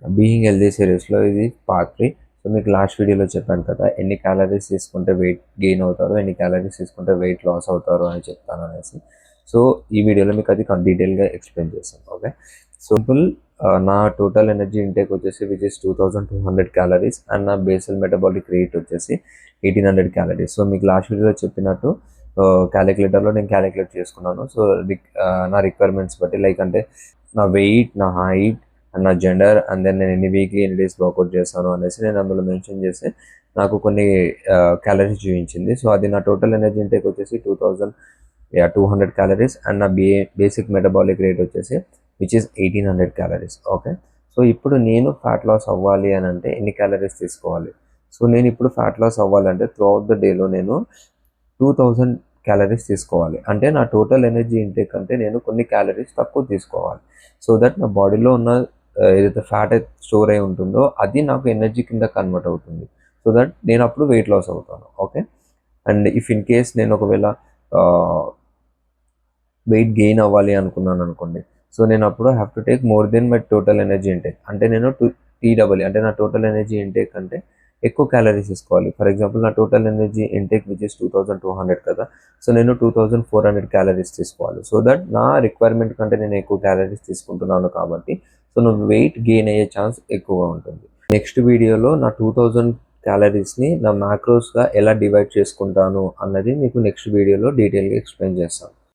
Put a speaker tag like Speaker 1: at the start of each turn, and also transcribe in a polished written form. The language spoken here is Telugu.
Speaker 1: బీయింగ్ హెల్దీ సిరీస్లో ఇది పార్ట్ 3. సో మీకు లాస్ట్ వీడియోలో చెప్పాను కదా, ఎన్ని క్యాలరీస్ తీసుకుంటే వెయిట్ గెయిన్ అవుతారు, ఎన్ని క్యాలరీస్ తీసుకుంటే వెయిట్ లాస్ అవుతారు అని చెప్తాను అనేసి. సో ఈ వీడియోలో మీకు అది డీటెయిల్గా ఎక్స్ప్లెయిన్ చేస్తాను. Okay, simple. నా టోటల్ ఎనర్జీ ఇంటేక్ వచ్చేసి విచ్ ఇస్ 2200 క్యాలరీస్ అండ్ నా బేసల్ మెటబాలిక్ రేట్ వచ్చేసి 1800 క్యాలరీస్. సో మీకు లాస్ట్ వీడియోలో చెప్పినట్టు క్యాలిక్యులేటర్లో నేను క్యాలిక్యులేట్ చేసుకున్నాను. సో నా రిక్వైర్మెంట్స్ బట్టి, లైక్ అంటే నా వెయిట్, నా హైట్ అండ్ నా జెండర్, అండ్ దెన్ నేను ఎన్ని డేస్ వర్కౌట్ చేస్తాను అనేసి నేను అందులో మెన్షన్ చేసి నాకు కొన్ని క్యాలరీస్ చూపించింది. సో అది నా టోటల్ ఎనర్జీ ఇంటేక్ వచ్చేసి 2200 క్యాలరీస్ అండ్ నా బేసిక్ మెటబాలిక్ రేట్ వచ్చేసి which is 1800 calories. Okay, so ఇప్పుడు నేను ఫ్యాట్ లాస్ అవ్వాలి అని అంటే ఎన్ని క్యాలరీస్ తీసుకోవాలి? సో నేను ఇప్పుడు ఫ్యాట్ లాస్ అవ్వాలంటే త్రూఅవుట్ ద డేలో నేను 2000 క్యాలరీస్ తీసుకోవాలి. అంటే నా టోటల్ ఎనర్జీ ఇంటేక్ అంటే నేను కొన్ని క్యాలరీస్ తక్కువ తీసుకోవాలి. సో దట్ నా బాడీలో ఉన్న ఏదైతే ఫ్యాట్ అయితే స్టోర్ అయి ఉంటుందో అది నాకు ఎనర్జీ కింద కన్వర్ట్ అవుతుంది. సో దట్ నేను అప్పుడు వెయిట్ లాస్ అవుతాను. Okay, and if in case నేను ఒకవేళ వెయిట్ గెయిన్ అవ్వాలి అనుకున్నాను అనుకోండి, సో నేను అప్పుడు have to take more than my total energy intake. అంటే నేను TW అంటే నా టోటల్ ఎనర్జీ ఇంటేక్ అంటే ఎక్కువ క్యాలరీస్ తీసుకోవాలి. ఫర్ ఎగ్జాంపుల్ నా total energy intake which is 2200 కదా, సో నేను 2400 క్యాలరీస్ తీసుకోవాలి. సో దట్ నా రిక్వైర్మెంట్ కంటే నేను ఎక్కువ క్యాలరీస్ తీసుకుంటున్నాను కాబట్టి సో నువ్వు వెయిట్ గెయిన్ అయ్యే ఛాన్స్ ఎక్కువగా ఉంటుంది. నెక్స్ట్ వీడియోలో నా 2000 క్యాలరీస్ని నా మ్యాక్రోస్గా ఎలా డివైడ్ చేసుకుంటాను అన్నది మీకు నెక్స్ట్ వీడియోలో డీటెయిల్గా ఎక్స్ప్లెయిన్ చేస్తాను.